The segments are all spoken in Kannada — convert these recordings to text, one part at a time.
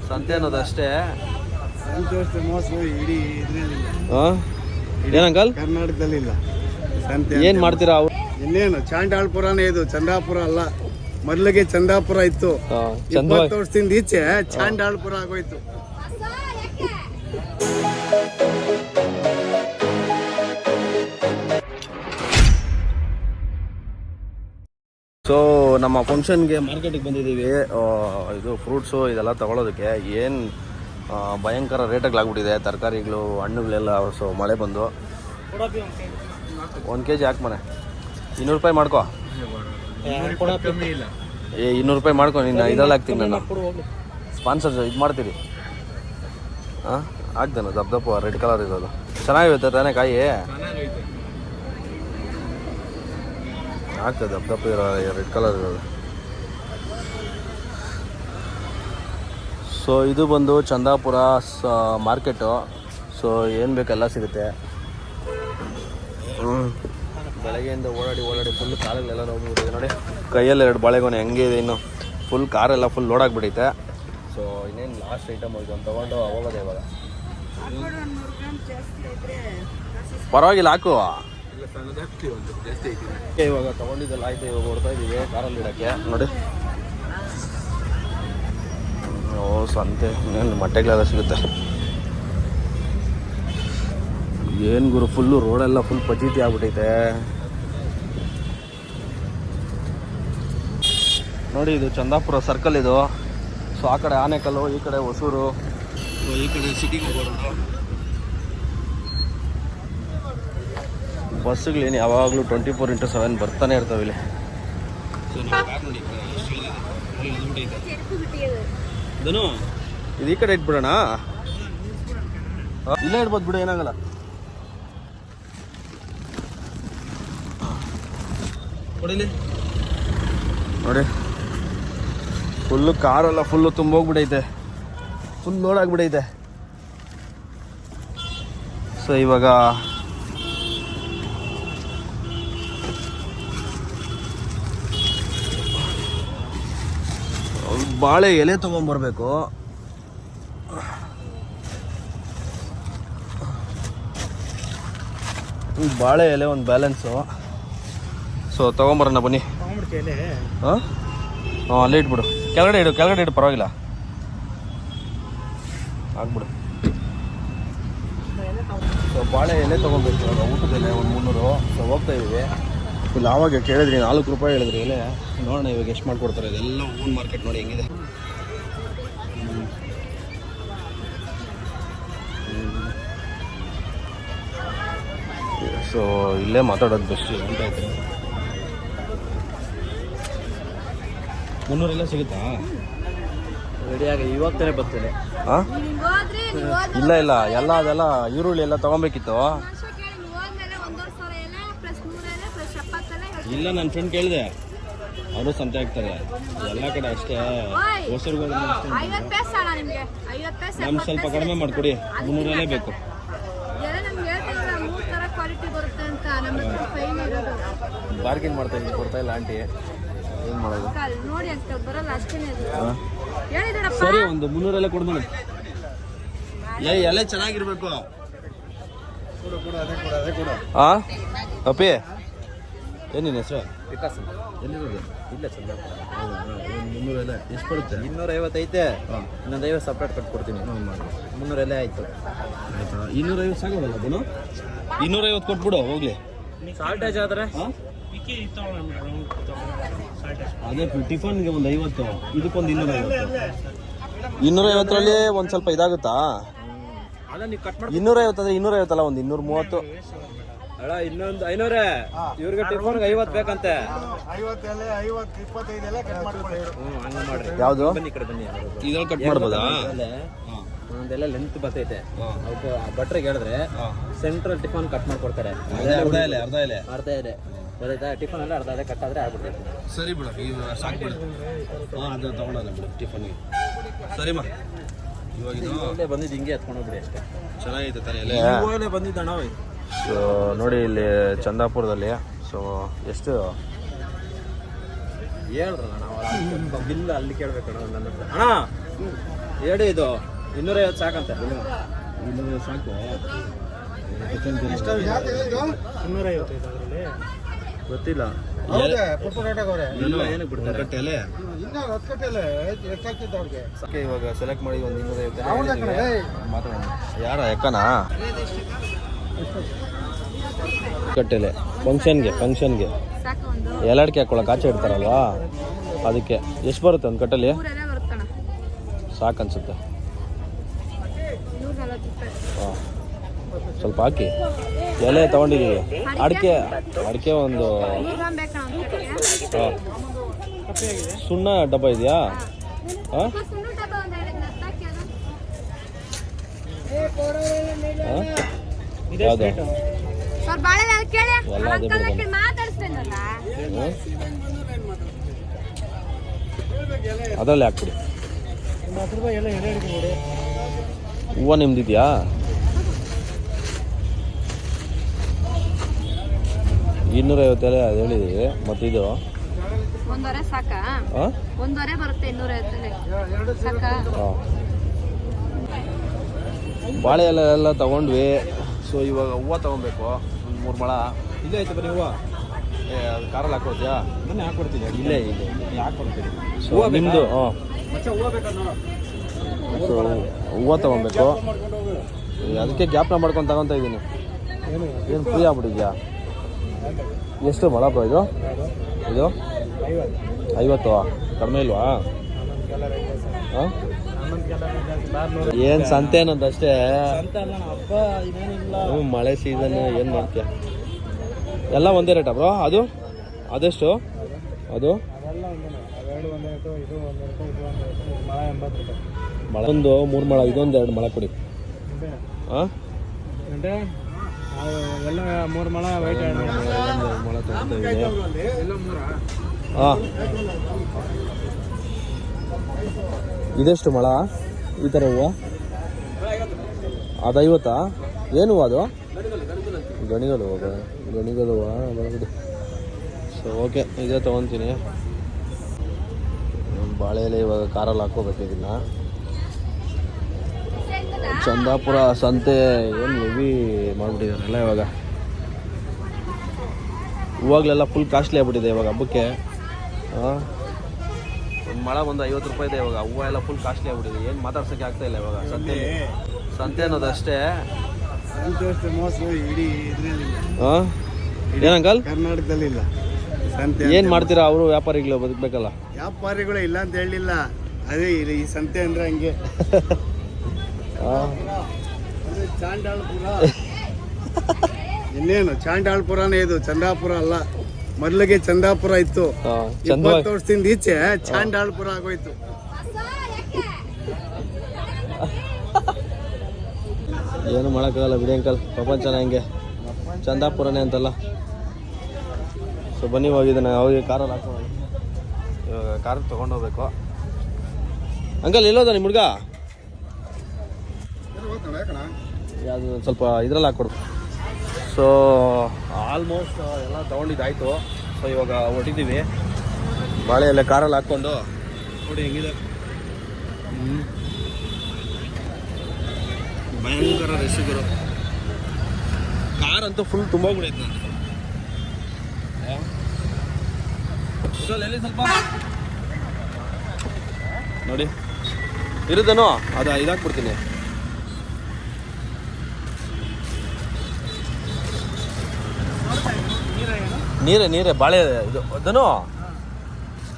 ಸಂತೆ ಅನ್ನೋದಷ್ಟೇ. ಇಡೀ ಏನಂಕಲ್ ಕರ್ನಾಟಕದಲ್ಲಿ ಇಲ್ಲ ಸಂತೆ. ಏನ್ ಮಾಡ್ತೀರಾ? ಇನ್ನೇನು ಚಾಂಡಾಳ್ಪುರನೇ ಇದು, ಚಂದಾಪುರ ಅಲ್ಲ. ಮೊದಲಿಗೆ ಚಂದಾಪುರ ಇತ್ತು, 20 ವರ್ಷದಿಂದ ಈಚೆ ಚಾಂಡಾಳ್ಪುರ ಆಗೋಯ್ತು. ಸೊ ನಮ್ಮ ಫಂಕ್ಷನ್ಗೆ ಮಾರ್ಕೆಟಿಗೆ ಬಂದಿದ್ದೀವಿ. ಇದು ಫ್ರೂಟ್ಸು ಇದೆಲ್ಲ ತಗೊಳ್ಳೋದಕ್ಕೆ. ಏನು ಭಯಂಕರ ರೇಟಾಗ್ಲಾಗ್ಬಿಟ್ಟಿದೆ ತರಕಾರಿಗಳು, ಹಣ್ಣುಗಳೆಲ್ಲ. ಸೊ ಮಳೆ ಬಂದು 1 kg ಹಾಕಿ ಮನೆ 200 ರೂಪಾಯಿ ಮಾಡ್ಕೊ. 200 ರೂಪಾಯಿ ಮಾಡ್ಕೊ. ನೀನು ಇದ್ರಲ್ಲಿ ಹಾಕ್ತೀನಿ, ನಾನು ಸ್ಪಾನ್ಸರ್ ಇದು ಮಾಡ್ತೀರಿ. ಹಾಂ ಹಾಕ್ತೇನೆ. ದಪ್ಪ ರೆಡ್ ಕಲರ್ ಇರೋದು ಚೆನ್ನಾಗಿರುತ್ತೆ ತಾನೇ ಕಾಯಿ. ಆಗ್ತದೆ ದಪ್ಪ ಇರೋ ರೆಡ್ ಕಲರ್ ಇರೋದು. ಸೊ ಇದು ಬಂದು ಚಂದಾಪುರ ಮಾರ್ಕೆಟು. ಸೊ ಏನು ಬೇಕೆಲ್ಲ ಸಿಗುತ್ತೆ. ಬೆಳಗ್ಗೆಯಿಂದ ಓಡಾಡಿ ಫುಲ್ ಕಾಲುಗಳೆಲ್ಲ ನೋಡ್ಬಿಟ್ಟಿದೆ ನೋಡಿ. ಕೈಯಲ್ಲಿ 2 ಬಾಳೆಗೊನೆ ಹೆಂಗೆ ಇದೆ. ಇನ್ನು ಫುಲ್ ಕಾರೆಲ್ಲ ಫುಲ್ ಲೋಡ್ ಆಗಿಬಿಟ್ಟೈತೆ. ಸೊ ಇನ್ನೇನು ಲಾಸ್ಟ್ ಐಟಮ್ ಹೋಯ್ತು ಅಂತ ತೊಗೊಂಡು ಹೋಗೋದೆ ಇವಾಗ. ಪರವಾಗಿಲ್ಲ ಹಾಕು. ಇವಾಗ ತೊಗೊಂಡಿದ್ದೆಲ್ಲ ಆಯ್ತು. ಇವಾಗ ಹೊಡ್ತಾ ಇದ್ದೀವಿ ಕಾರಲ್ಲಿ ಇಡೋಕ್ಕೆ ನೋಡಿ. ಓ ಸಂತೆ ಇನ್ನೇನು ಮೊಟ್ಟೆಗಳೆಲ್ಲ ಸಿಗುತ್ತೆ. ಏನು ಗುರು ಫುಲ್ಲು ರೋಡೆಲ್ಲ ಫುಲ್ ಪಚೀತಿ ಆಗ್ಬಿಟ್ಟೈತೆ ನೋಡಿ. ಇದು ಚಂದಾಪುರ ಸರ್ಕಲ್ ಇದು. ಸೊ ಆ ಕಡೆ ಆನೆಕಲ್ಲು, ಈ ಕಡೆ ಹೊಸೂರು, ಸೊ ಈ ಕಡೆ ಸಿಟಿಗೆ ಹೋಗೋದು. ಬಸ್ಸುಗಳೇನು ಯಾವಾಗಲೂ 24x7 ಬರ್ತಾನೆ ಇರ್ತಾವೆ ಇಲ್ಲಿ. ಇದು ಈ ಕಡೆ ಇಟ್ಬಿಡೋಣ. ಇಲ್ಲೇ ಇಡ್ಬೋದು ಬಿಡು, ಏನಾಗಲ್ಲ. ನೋಡಿ ಫುಲ್ಲು ಕಾರೆಲ್ಲ ಫುಲ್ಲು ತುಂಬೋಗ್ಬಿಟ್ಟೈತೆ, ಫುಲ್ ಲೋಡ್ ಆಗಿಬಿಟ್ಟೈತೆ. ಸೊ ಇವಾಗ ಬಾಳೆ ಎಲೆ ತೊಗೊಂಬರ್ಬೇಕು. ಬಾಳೆ ಎಲೆ ಒಂದು ಬ್ಯಾಲೆನ್ಸು. ಸೊ ತೊಗೊಂಬರೋಣ ಬನ್ನಿ. ಹಾಂ ಅಲ್ಲೇ ಇಟ್ಬಿಡು. ಕೆಳಗಡೆ ಇಡು ಪರವಾಗಿಲ್ಲ. ಆಗ್ಬಿಡು. ಸೊ ಬಾಳೆ ಎಲೆ ತೊಗೊಬೇಕು ಇವಾಗ. ಊಟದ ಎಲೆ ಒಂದು 300. ಸೊ ಹೋಗ್ತಾ ಇದ್ದೀವಿ. ಇಲ್ಲಿ ಆವಾಗ ಕೇಳಿದ್ರಿ 4 ರೂಪಾಯಿ ಹೇಳಿದ್ರಿ ಎಲೆ. ನೋಡೋಣ ಇವಾಗ ಎಷ್ಟು ಮಾಡ್ಕೊಡ್ತಾರೆ. ಇದೆಲ್ಲ ಓನ್ ಮಾರ್ಕೆಟ್ ನೋಡಿ ಹೆಂಗಿದೆ. ಸೊ ಇಲ್ಲೇ ಮಾತಾಡೋದು ಬೆಸ್ಟ್ ಅಂತ ಆಯ್ತು. 300 ಎಲ್ಲ ಸಿಗುತ್ತಾ? ರೆಡಿಯಾಗಿ ಇವಾಗ ತಾನೇ ಬರ್ತೀನಿ. ಹಾಂ ಇಲ್ಲ ಎಲ್ಲ ಅದೆಲ್ಲ ಈರುಳ್ಳಿ ಎಲ್ಲ ತೊಗೊಬೇಕಿತ್ತು. ಇಲ್ಲ ನನ್ನ ಫ್ರೆಂಡ್ ಕೇಳಿದೆ, ಅವರು ಸಂತೆ ಹಾಕ್ತಾರೆ ಎಲ್ಲ ಕಡೆ ಅಷ್ಟೇ. ಹೊಸರ್ಗೆ ನಮ್ಗೆ ಸ್ವಲ್ಪ ಕಡಿಮೆ ಮಾಡಿಕೊಡಿ. 300 ಬೇಕು. ಬಾರ್ಗಿನ್ ಮಾಡ್ತಾ ಇದ್ದೀನಿ, ಕೊಡ್ತಾ ಇಲ್ಲ ಆಂಟಿ. ಏನು ಮಾಡೋದು? ಸರಿ ಒಂದು 300 ಕೊಡ್ಬಾನೆ. ಎಲೆ ಚೆನ್ನಾಗಿರ್ಬೇಕು. ಹಾಂ ಅಪ್ಪಿ ಏನಿನ ಹೆಸರು? ವಿಕಾಸ್. ಎಲ್ಲಿರೋದು? ಇಲ್ಲ ಚಂದ್ರಪುರ. ಹೌದಾ? 300 ಎಲೆ ಎಷ್ಟು ಬರುತ್ತೆ? 250 ಐತೆ. ಇನ್ನೊಂದು 50 ಸಪ್ರೇಟ್ ಕಟ್ಕೊಡ್ತೀನಿ. 300 ಎಲೆ ಆಯಿತು. ಆಯಿತಾ? 250 ಸಾಗೋದಲ್ಲ ಅದನ್ನು? 250 ಕೊಟ್ಬಿಡು ಹೋಗ್ಲಿ. ಸಾಲ್ಟೇಜ್ ಆದರೆ ಅದೇ ಟಿಫನ್ಗೆ ಒಂದು 50, ಇದಕ್ಕೊಂದು 250. 250ರಲ್ಲಿ ಒಂದು ಸ್ವಲ್ಪ ಇದಾಗುತ್ತಾ? 250 ಅಂದರೆ 250 ಅಲ್ಲ, ಒಂದು 230. ಅಲ್ಲ ಇನ್ನೊಂದು 500. ಇವ್ರಿಗೆ ಟಿಫನ್ಗೆ 50 ಬೇಕಂತೆ. ಯಾವುದು? ಬನ್ನಿ ಕಡೆ ಬನ್ನಿ. ಇದ್ರಲ್ಲಿ ಕಟ್ ಮಾಡ್ಬೋದಾ? ಒಂದೆಲ್ಲ ಲೆಂತ್ ಬರ್ತೈತೆ. ಅವಕ್ಕೆ ಭಟ್ರಿಗೆ ಹೇಳಿದ್ರೆ ಸೆಂಟ್ರಲ್ ಟಿಫನ್ ಕಟ್ ಮಾಡ್ಕೊಡ್ತಾರೆ. ಅರ್ಧ ಎಲೆ ಗೊತ್ತಾಯ್ತಾ? ಟಿಫನ್ ಎಲ್ಲ ಅರ್ಧ ಎಲೆ ಕಟ್ ಆದರೆ ಆಗ್ಬಿಡ್ತೈತೆ. ಸರಿ ಬಿಡು, ಸಾಕು ಬಿಡು. ಹಾಂ ಅದು ತೊಗೊಳೋಣ ಬಿಡು ಟಿಫನ್ಗೆ. ಸರಿ ಮಾ ಇವಾಗ ಇದು ಬಂದಿದ್ದು ಹಿಂಗೆ ಎತ್ಕೊಂಡು ಹೋಗ್ಬಿಡಿ ಅಷ್ಟೇ. ಚೆನ್ನಾಗೈತೆ ತಾನೇ ಎಲೆ. ಇವಾಗಲೇ ಬಂದಿದ್ದಣ್ಣ. ಸೊ ನೋಡಿ ಇಲ್ಲಿ ಚಂದಾಪುರದಲ್ಲಿ. ಸೊ ಎಷ್ಟು ಹೇಳ್ರಲ್ಲ ನಾವು ಬಿಲ್ ಅಲ್ಲಿ ಕೇಳ್ಬೇಕಣ್ಣ ನನ್ನ ಹತ್ರ. ಅಣ್ಣ ಎರಡು ಇದು 250 ಸಾಕಂತೆ. 250 ಸಾಕು. 250 ಅದರಲ್ಲಿ ಗೊತ್ತಿಲ್ಲ ಏನಕ್ಕೆ ಬಿಡ್ತಾರೆ ಕಟ್ಟೆಲೆ ಇವಾಗ ಸೆಲೆಕ್ಟ್ ಮಾಡಿ ಒಂದು 250 ಮಾತಾಡೋಣ. ಯಾರ ಎಕ್ಕನಾ ಕಟ್ಟೆಲೆ ಫಂಕ್ಷನ್ಗೆ ಎಲ್ಲಾಡ್ಕೆ ಹಾಕೊಳಕ್ಕೆ ಆಚೆ ಇಡ್ತಾರಲ್ವಾ, ಅದಕ್ಕೆ ಎಷ್ಟು ಬರುತ್ತೆ ಒಂದು ಕಟ್ಟಲ್ಲಿ? ಸಾಕನ್ಸುತ್ತೆ. ಹಾಂ, ಸ್ವಲ್ಪ ಹಾಕಿ. ಎಲೆ ತಗೊಂಡಿದ್ದೀವಿ. ಅಡಿಕೆ ಒಂದು ಸುಣ್ಣ ಡಬ್ಬ ಇದೆಯಾ? ಹಾಂ, ಯಾವುದು ಎಲ್ಲ ಅದೇ ಬಿಡ್ತಾನೆ. ಅದರಲ್ಲಿ ಹಾಕ್ಬಿಡಿ. ಹೂವು ನಿಮ್ದಿದ್ಯಾ? $250 ಎಲೆ ಅದು ಹೇಳಿದ್ವಿ. ಮತ್ತು ಇದು ಒಂದೂವರೆ ಸಾಕಾ? ಒಂದೂವರೆ ಬರುತ್ತೆ 250 ಸಾಕಾ? ಹಾಂ, ಬಾಳೆ ಎಲೆ ಎಲ್ಲ ತಗೊಂಡ್ವಿ. ಸೊ ಇವಾಗ ಹೂವು ತೊಗೊಬೇಕು, ಒಂದು 3 ಮೊಳ. ಇಲ್ಲೇ ಐತೆ ಬರೀ ಹೂವು. ಅದು ಕಾರಲ್ಲಿ ಹಾಕ್ಕೊಡ್ತೀಯಾ? ಮೊನ್ನೆ ಹಾಕ್ಕೊಡ್ತೀನಿ. ಇಲ್ಲೇ ಹಾಕ್ಕೊಡ್ತೀನಿ. ಸೊ ನಿಮ್ಮದು ಹಾಂ, ಹೂವು ಬೇಕಾದ್ರೆ ಸೊ ಹೂವು ತೊಗೊಬೇಕು. ಅದಕ್ಕೆ ಗ್ಯಾಪ್ನ ಮಾಡ್ಕೊಂಡು ತಗೊತಾ ಇದ್ದೀನಿ. ಏನು ಫ್ರೀ ಆಗ್ಬಿಟ್ಟಿದ್ಯಾ? ಎಷ್ಟು ಮೊಳ ಬ್ರೋ ಇದು? 50 ಕಡಿಮೆ ಇಲ್ವಾ? ಹಾಂ, ಏನು ಸಂತೆ ಅನ್ನೋದಷ್ಟೇ. ಮಳೆ ಸೀಸನ್ ಏನು ಮಾಡ್ತೀಯ? ಎಲ್ಲ ಒಂದೇ ರೇಟಾ ಬ್ರೋ? ಅದೆಷ್ಟು ಅದು? ಮಳೆ ಒಂದು 3 ಮೊಳ, ಇದೊಂದು 2 ಮೊಳ ಕೊಡಿ. ಹಾಂ, ಎಲ್ಲ 3 ಮೊಳ ವೈಟ್ ಮೊಳ ತಗೊಳ್ತಾ ಇದ್ದೀನಿ. ಹಾಂ, ಇದೆಷ್ಟು ಮೊಳ ಈ ಥರ ಹೂವು? ಅದು 50? ಏನು ಹೂವು ಅದು? ಗಣಿಗಲು ಹೂವು ಒಳಗಡೆ. ಸೊ ಓಕೆ, ಇದೇ ತೊಗೊತೀನಿ. ಬಾಳೆ ಎಲೆ ಇವಾಗ ಕಾರಲ್ಲಿ ಹಾಕ್ಕೋಬೇಕು. ಇದನ್ನು ಚಂದಾಪುರ ಸಂತೆ ಏನು ಹೆವಿ ಮಾಡಿಬಿಟ್ಟಿದ್ದಾರಲ್ಲ ಇವಾಗ. ಹೂವಾಗಲೆಲ್ಲ ಫುಲ್ ಕಾಸ್ಟ್ಲಿ ಆಗ್ಬಿಟ್ಟಿದೆ ಇವಾಗ ಹಬ್ಬಕ್ಕೆ. ಹಾಂ, ಒಂದು ಮೊಳ ಒಂದು ₹50 ಇದೆ ಇವಾಗ. ಹೂವು ಎಲ್ಲ ಫುಲ್ ಕಾಸ್ಟ್ಲಿ ಆಗ್ಬಿಟ್ಟಿದೆ. ಏನು ಮಾತಾಡ್ಸೋಕ್ಕೆ ಆಗ್ತಾಯಿಲ್ಲ ಇವಾಗ ಸಂತೆ ಅನ್ನೋದಷ್ಟೇ. ಹಾಂ, ಏನಂಕಲ್ ಕರ್ನಾಟಕದಲ್ಲಿ ಇಲ್ಲ ಸಂತೆ. ಏನು ಮಾಡ್ತೀರಾ? ಅವರು ವ್ಯಾಪಾರಿಗಳು ಬದುಕಬೇಕಲ್ಲ. ವ್ಯಾಪಾರಿಗಳು ಇಲ್ಲ ಅಂತ ಹೇಳಿಲ್ಲ, ಅದೇ ಈ ಸಂತೆ ಅಂದ್ರೆ ಹಂಗೆ. ಚಾಂಡಾಳ್ಪುರ ಇನ್ನೇನು ಚಾಂಡಾಳ್ಪುರನೇ ಇದು, ಚಂದಾಪುರ ಅಲ್ಲ. ಮೊದಲಿಗೆ ಚಂದಾಪುರ ಇತ್ತು. 20 ವರ್ಷದಿಂದ ಈಚೆ ಚಾಂಡಾಳ್ಪುರ ಆಗೋಯ್ತು. ಏನು ಮಾಡೋಕ್ಕಾಗಲ್ಲ ಬಿಡಿ ಅಂಕಲ್, ಪ್ರಪಂಚನ ಹಂಗೆ. ಚಂದಾಪುರನೇ ಅಂತಲ್ಲ. ಸೊ ಬನ್ನಿ, ಹೋಗಿದ್ದಾನೆ ಅವಾಗ ಕಾರಲ್ಲಿ ಹಾಕೊಂಡು. ಇವಾಗ ಕಾರ್ ತೊಗೊಂಡೋಗ್ಬೇಕು. ಅಂಕಲ್ ಎಲ್ಲೋದ ನಿಮ್ಮ ಹುಡುಗ? ಅದು ಸ್ವಲ್ಪ ಇದ್ರಲ್ಲಿ ಹಾಕ್ಕೊಡು. ಸೊ ಆಲ್ಮೋಸ್ಟ್ ಎಲ್ಲ ತೊಗೊಂಡಿದ್ದಾಯಿತು. ಸೊ ಇವಾಗ ಹೊಟ್ಟಿದ್ದೀವಿ. ಬಾಳೆ ಎಲ್ಲ ಕಾರಲ್ಲಿ ಹಾಕ್ಕೊಂಡು ನೋಡಿ ಹೆಂಗಿದೆ. ಭಯಂಕರ ರೆಸಿಗರು. ಕಾರಂತೂ ಫುಲ್ ತುಂಬೋಗ್ಬಿಡೈತೆ ನಾನು. ಎಲ್ಲಿ ಸ್ವಲ್ಪ ನೋಡಿ ಇರುತ್ತೇನೋ, ಅದು ಇದಾಕ್ಬಿಡ್ತೀನಿ. ನೀರೇ ಬಾಳೆ ಇದು ಅದನ್ನು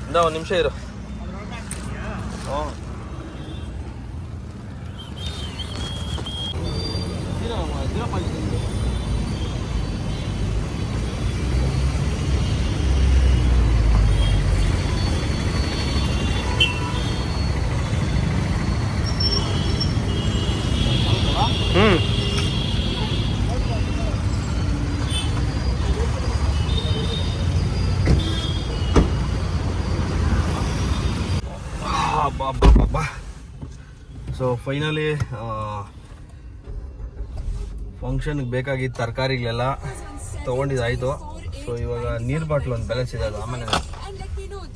ಇಂದ 1 ನಿಮಿಷ ಇರು. ಹ್ಞೂ, ಸೊ ಫೈನಲಿ ಫಂಕ್ಷನ್ಗೆ ಬೇಕಾಗಿದ್ದ ತರಕಾರಿಗಳೆಲ್ಲ ತೊಗೊಂಡಿದ್ದಾಯಿತು. ಸೊ ಇವಾಗ ನೀರು ಬಾಟ್ಲು ಒಂದು ಬ್ಯಾಲೆನ್ಸ್ ಇದೆ, ಅದು ಆಮೇಲೆ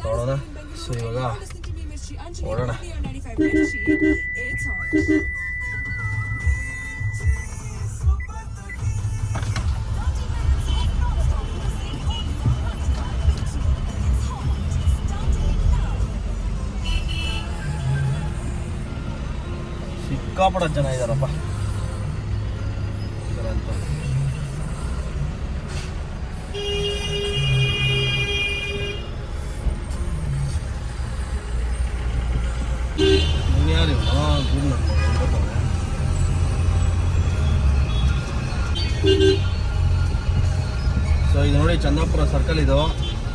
ತೊಗೊಳೋಣ. ಸೊ ಇವಾಗ ಹೊರಡೋಣ. ಸಿಕ್ಕಾಪಡ ಜನ ಇದ್ದಾರಪ್ಪ. ಸೊ ಇದು ನೋಡಿ ಚಂದಾಪುರ ಸರ್ಕಲ್, ಇದು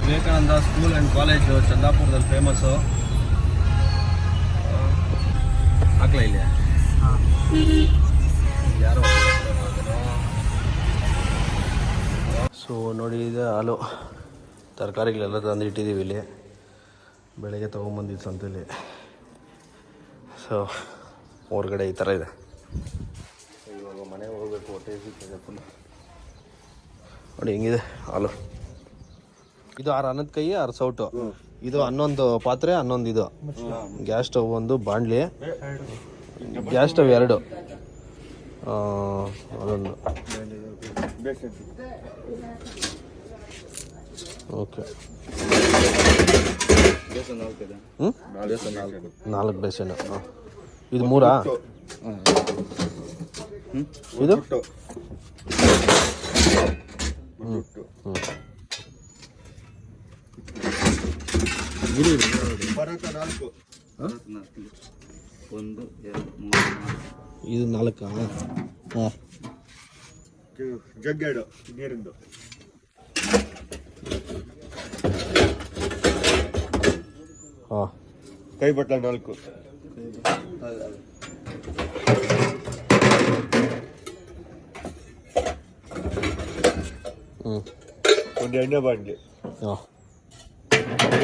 ವಿವೇಕಾನಂದ ಸ್ಕೂಲ್ ಆ್ಯಂಡ್ ಕಾಲೇಜು ಚಂದಾಪುರದಲ್ಲಿ ಫೇಮಸ್ಸು. ಹಾಕ್ಲಾ ಇಲ್ಲಿ ಯಾರೋ. ಸೊ ನೋಡಿ ಇದು ಹಾಲು ತರಕಾರಿಗಳೆಲ್ಲ ತಂದು ಇಟ್ಟಿದ್ದೀವಿ ಇಲ್ಲಿ, ಬೆಳಗ್ಗೆ ತೊಗೊಂಬಂದಿದ್ದು ಸಂತೆಯಲ್ಲಿ. ಸೊ ಹೊರಗಡೆ ಈ ಥರ ಇದೆ. ಇವಾಗ ಮನೆಗೆ ಹೋಗ್ಬೇಕು, ಹೊಟ್ಟೆ ಸಿಗ್ತದೆ ಫುಲ್. ನೋಡಿ ಹೆಂಗಿದೆ ಹಾಲು. ಇದು 6 ಅನ್ನದ ಕೈ 6 ಸೌಟು. ಇದು 11 ಪಾತ್ರೆ, 11 ಇದು ಗ್ಯಾಸ್ ಸ್ಟವ್, 1 ಬಾಣಲಿ, ಗ್ಯಾಸ್ ಸ್ಟವ್ 2, ಅದೊಂದು. ಓಕೆ, 4 ಬೇಸನ್. ಇದು 3 ಇದು ಇದು 4. ಹಾಂ, ಜಗ್ಗಾಡು ನೀರಿಂದು. ಹಾಂ, ಕೈ ಬಟ್ಲ 4. ಒಂದು ಎಣ್ಣೆ ಬಾಂಡ್ಲಿ. ಹಾಂ,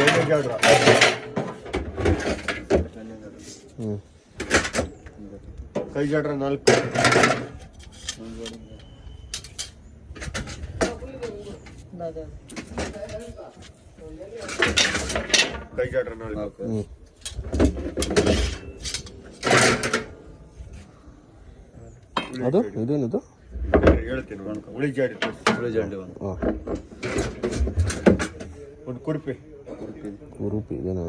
ಎಣ್ಣೆ ಜಾಡ್ರ. ಕೈ ಜಾಡ್ರ 4. ಕೈ ಜಾಡ್ರ 4. ಅದು ಇದೇನಿದು? ಹೇಳ್ತೀನಿ. ಉಳಿ ಜಾಡಿ. ಹಾಂ, ಒಂದು ಕುರುಪಿ ಇದೇನಾ?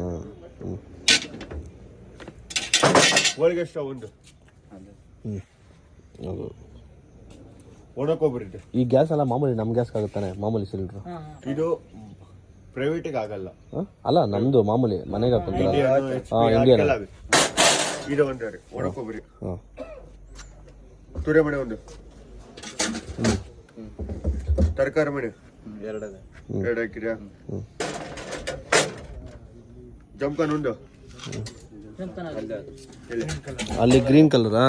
ಹೋಳಿಗೆ ಸ್ಟವ್ 1. ಅದು ಒಣಕೊಬ್ಬರಿ. ಈ ಗ್ಯಾಸ್ ಎಲ್ಲ ಮಾಮೂಲಿ ನಮ್ಮ ಗ್ಯಾಸ್ ಆಗುತ್ತಾನೆ, ಮಾಮೂಲಿ ಸಿಲಿಂಡ್ರು. ಇದು ಪ್ರೈವೇಟಿಗೆ ಆಗಲ್ಲ. ಅಲ್ಲ, ನಮ್ದು ಮಾಮೂಲಿ ಮನೆಗೆ ಹಾಕೊಂತಾರ. ಇಂಡಿಯನ್. ಇದು ಒಂದು ಒಣಕೊಬ್ಬರಿ. ಹಾಂ, ತುರೆ ಮನೆ 1, ತರಕಾರಿ ಮನೆ 2 ಹಾಕಿರ. ಜಂಕನ್ 1. ಅಲ್ಲಿ ಗ್ರೀನ್ ಕಲರಾ?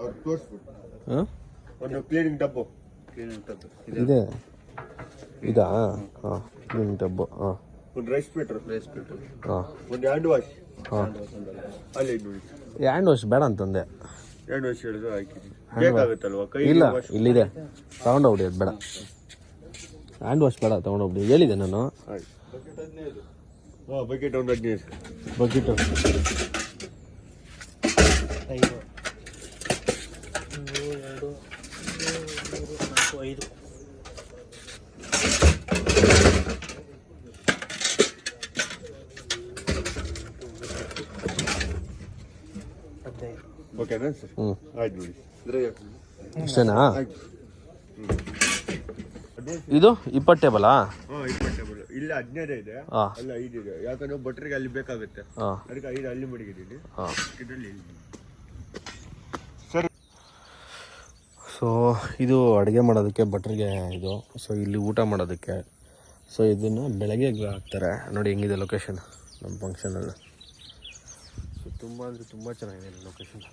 ಅವ್ರು ತೋರಿಸ್ಬಿಟ್ಟು. ಹಾಂ, ಒಂದು ಕ್ಲೀನಿಂಗ್ ಡಬ್ಬು. ಇದೆ ಇದಾ? ಹಾಂ, ಕ್ಲೀನಿಂಗ್ ಡಬ್ಬು. ಹಾಂ, ಒಂದು ರೈಸ್ ಪೀಟ್ರು. ಹಾಂ, ಒಂದು ಹ್ಯಾಂಡ್ ವಾಶ್. ಹಾಂ, ಅಲ್ಲಿ ನೋಡಿ, ಹ್ಯಾಂಡ್ ವಾಶ್ ಬೇಡ ಅಂತಂದೆ. ಹ್ಯಾಂಡ್ ವಾಶ್ ಹೇಳಿದ್ರು ಹಾಕಿದ್ದೀನಿ. ಬೇಕಾಗುತ್ತಲ್ವಾ ಕೈ? ಇಲ್ಲ, ಇಲ್ಲಿದೆ, ತಗೊಂಡೋಗ್ಬಿಡಿ. ಅದು ಬೇಡ, ಹ್ಯಾಂಡ್ ವಾಶ್ ಬೇಡ, ತಗೊಂಡೋಗ್ಬಿಡಿ. ಹೇಳಿದೆ ನಾನು. ಹಾಂ, ಬಕೆಟ್ ಒಂದು 15. ಬಕೆಟು ಓಕೆನಾ ಸರ್? ಆಯ್ತು ನೋಡಿ. ಇಷ್ಟೇನಾ? ಇದು 20 ಟೇಬಲಾ? ಹಾಂ, 20 ಟೇಬಲ್. ಇಲ್ಲ 15 ಇದೆ. ಹಾಂ, ಅಲ್ಲ 5 ಇದೆ. ಯಾಕಂದ್ರೆ ಭಟ್ರಿಗೆ ಅಲ್ಲಿ ಬೇಕಾಗುತ್ತೆ. ಹಾಂ, ಅದಕ್ಕೆ 5 ಅಲ್ಲಿ ಮಡಗಿದ್ದೀನಿ. ಹಾಂ. ಇದರಲ್ಲಿ ಸರಿ. ಸೊ ಇದು ಅಡುಗೆ ಮಾಡೋದಕ್ಕೆ ಭಟ್ರಿಗೆ ಇದು. ಸೊ ಇಲ್ಲಿ ಊಟ ಮಾಡೋದಕ್ಕೆ. ಸೊ ಇದನ್ನು ಬೆಳಗ್ಗೆ ಹಾಕ್ತಾರೆ. ನೋಡಿ ಹೆಂಗಿದೆ ಲೊಕೇಶನ್ ನಮ್ಮ ಫಂಕ್ಷನಲ್ಲಿ. ಸೊ ತುಂಬ ಅಂದರೆ ತುಂಬ ಚೆನ್ನಾಗಿದೆ ಲೊಕೇಶನ್.